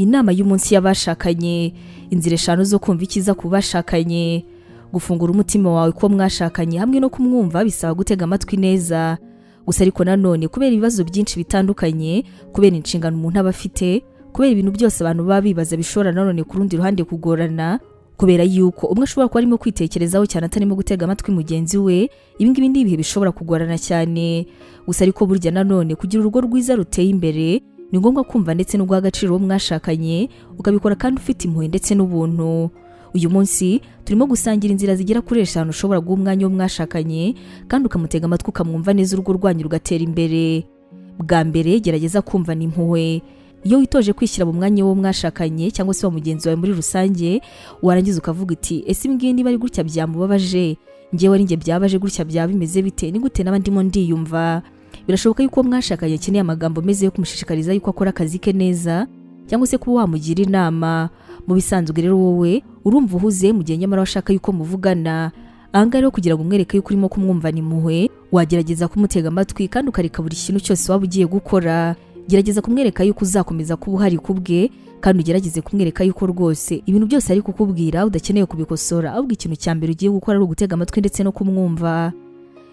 Inama y'umunsi y'abashakanye, inzira 5 zo kumva icyiza ku bashakanye. Gufungura umutima wawe ko mwashakanye hamwe no kumwumva bisaba gutega amatwi neza. Gusa ariko nanone kubera ibibazo byinshi bitandukanye, kubera inshingano umuntu aba afite, kubera ibintu byose abantu baba bibaza bishora nanone ku rundi ruhande kugorana, kubera yuko umwe ashobora kuba arimo kwitekerezaho cyane atarimo gutega amatwi mugenzi we, ibingibi ndi ibihe bishobora kugorana cyane. Gusa ariko burya nanone kugira urugo rwiza ruteye imbere ni ngombwa kumva ndetse no guha agaciro mwashakanye, ukabikora kandi ufite impuhwe ndetse n'ubuntu. Uyu munsi turimo gusangira inzira zigera kuri 5 ushobora guha umwanya wo mwashakanye kandi ukamutega amatwi ukamwumva neza urugo rwanyu rugatera imbere. Bwa mbere gerageza kumva n'impuhwe. Iyo witoje kwishyira mu mwanya wo mwashakanye cyangwa se wa mugenzi wawe muri rusange, warangiza ukavuga uti ese imbwiye niba ari gutya byamubabaje, ngewe ari nge byabaje gutya byabimeze bite, ni gute n'abandimo ndiyumva. Birashoboka yuko mwashakanye akeneye amagambo meze yo kumushishikariza yuko akora akazi ke neza cyangwa se kuba wamugira inama. Mu bisanzwe rero wowe urumva uhuze mu gihe nyamara washaka yuko muvugana. Anga rero kugira ngo umwereke yuko urimo kumwumva ni muhwe, wagerageza kumutega amatwi kandi ukareka buri kintu cyose waba ugiye gukora. Gerageza kumwereka yuko uzakomeza kuba uhari kubwe kandi ugerageze kumwereka yuko rwose ibintu byose ari kukubwira udakeneye kubikosora, ahubwo ikintu cya mbere ugiye gukora ari ugutega amatwi ndetse no kumwumva.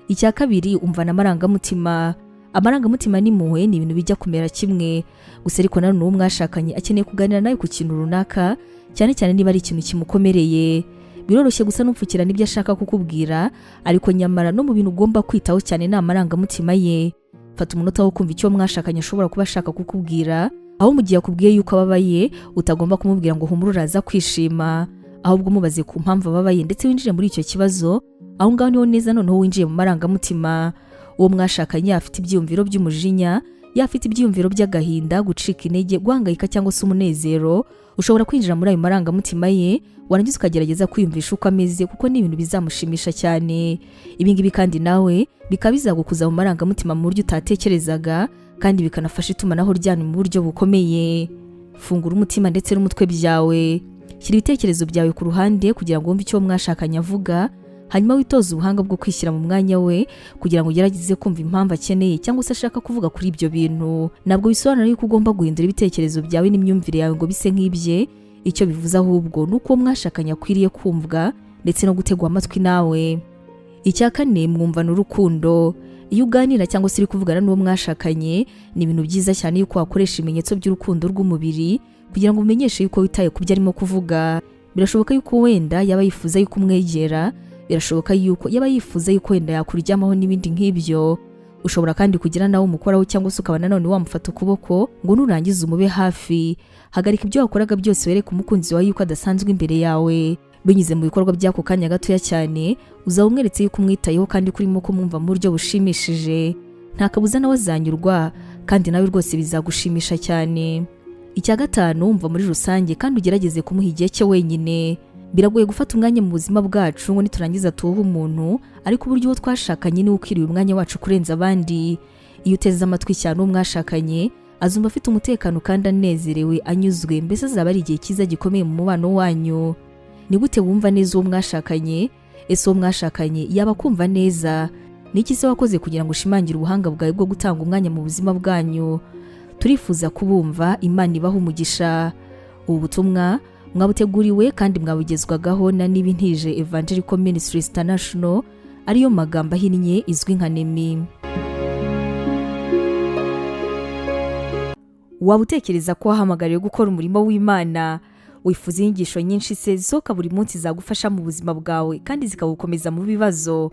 Icya kabiri, umva n'amarangamutima. Amarangamutima n'impuhwe ni ibintu bijya kumera kimwe, gusa ariko nanone uwo mwashakanye akeneye kuganira nawe ku kintu runaka, cyane cyane niba ari ikintu kimukomereye. Biroroshye gusa n'upfukira n'ibyo ashaka kukubwira, ariko nyamara no mu bintu ugomba kwitaho cyane ni amarangamutima ye. Fata umunota wo kumva icyo mwashakanye ashobora kuba ashaka kukubwira, aho mu gihe akubwiye yuko ababaye utagomba kumubwira ngo humura uraza kwishima, ahubwo mubaze ku mpamvu ababaye ndetse winjire muri icyo kibazo. Aho ngaho niho neza noneho winjiye mu marangamutima. Uwo mwashakanye afite ibyiyumviro by'umujinya, yafite ibyiyumviro by'agahinda, gucika intege, guhangayika cyangwa se umunezero, ushobora kwinjira muri ayo marangamutima ye, warangiza ukagerageza kwiyumvisha uko ameze kuko ni ibintu bizamushimisha cyane. Ibingibi kandi nawe bikaba bizagukuza mu marangamutima mu buryo utatekerezaga kandi bikanafasha itumanaho ryanyu mu buryo bukomeye. Fungura umutima ndetse n'umutwe byawe. Shyira ibitekerezo byawe ku ruhande kugira ngo wumve icyo mwashakanye avuga, hanyuma witoze ubuhanga bwo kwishyira mu mwanya we kugira ngo ugerageze kumva impamvu akeneye cyangwa se ashaka kuvuga kuri ibyo bintu. Ntabwo bisobanura yuko ugomba guhindura ibitekerezo byawe n'imyumvire yawe ngo bise nk'ibye. Icyo bivuze ahubwo nuko mwashakanye akwiriye kumvwa ndetse no gutegwa amatwi nawe. Icya kane, mwumvana urukundo. Iyo uganira cyangwa se uri kuvugana n'uwo mwashakanye, ni ibintu byiza cyane yuko wakoresha ibimenyetso by'urukundo rw'umubiri kugira ngo umenyeshe yuko witaye ku byo arimo kuvuga. Birashoboka yuko wenda yaba yifuza yuko umwegera, birashoboka yuko yaba yifuza yuko wenda yakuryamaho n'ibindi nk'ibyo. Ushobora kandi kugira nawe umukoraho cyangwa se ukaba nanone wamufata ukuboko ngo nurangiza umube hafi. Hagarika ibyo wakoraga byose wereka umukunzi wawe yuko adasanzwe imbere yawe. Binyuze mu bikorwa by'ako kanya gatoya cyane, uzaba umweretse yuko umwitayeho kandi kurimo kumwumva mu buryo bushimishije. Nta kabuza nawe azanyurwa kandi nawe rwose bizagushimisha cyane. Icya gatanu, umva muri rusange kandi ugerageze kumuha igihe cye wenyine. Biragoye gufata umwanya mu buzima bwacu ngo niturangiza tuwuhe umuntu, ariko uburyo uwo twashakanye ni ukwiriye umwanya wacu kurenza abandi. Iyo uteze amatwi cyane uwo mwashakanye, azumva afite umutekano kandi anezerewe, anyuzwe, mbese azaba ari igihe cyiza gikomeye mu mubano wanyu. Ni gute wumva neza uwo mwashakanye? Ese uwo mwashakanye yaba kumva neza? Ni iki se wakoze kugira ngo ushimangire ubuhanga bwawe bwo gutanga umwanya mu buzima bwanyu? Turifuza kubumva. Imana ibaha umugisha. Ubu butumwa mwabuteguriwe kandi mwabugezwagaho na Nibintije Evangelical Ministries International, ariyo magambo ahinnye izwi nka Nemi. Waba utekereza ko wahamagariwe gukora umurimo w'Imana? Wifuza inyigisho nyinshi se zisohoka buri munsi zagufasha mu buzima bwawe kandi zikagukomeza mu bibazo?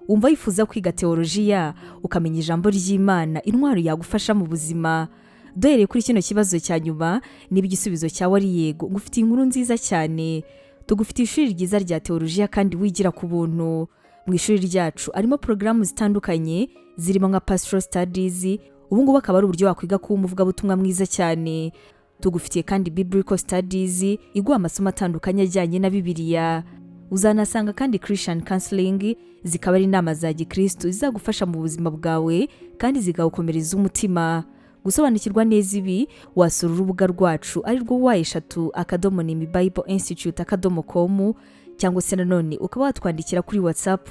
Wumva wifuza kwiga teolojiya, ukamenya ijambo ry'Imana, intwaro yagufasha mu buzima? Duhereye kuri kino kibazo cya nyuma, niba igisubizo cyawe ari yego, ngufitiye inkuru nziza cyane. Tugufitiye ishuri ryiza rya teolojiya kandi wigira ku buntu. Mu ishuri ryacu harimo porogaramu zitandukanye zirimo nka pastoral studies. Ubu ngubu akaba ari uburyo wakwiga kuba umuvugabutumwa mwiza cyane. Tugufitiye kandi biblical studies, iguha amasomo atandukanye ajyanye na Bibiliya. Uzanasanga kandi Christian counseling, zikaba ari inama za Gikristo zizagufasha mu buzima bwawe kandi zigagukomereza umutima. Gusobanukirwa neza ibi, wasura urubuga rwacu ari rwo wa#NEMI-BIBLE-INSTITUTE.com cyangwa se nanone ukaba watwandikira kuri WhatsApp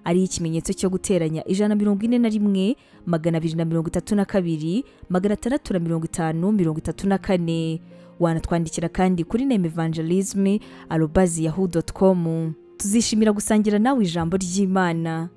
ari ikimenyetso cyo guteranya 141 232 650 34. wanatwandikira kandi kuri nemevangelisme@yahoo.com. Tuzishimira gusangira nawe ijambo ry'Imana.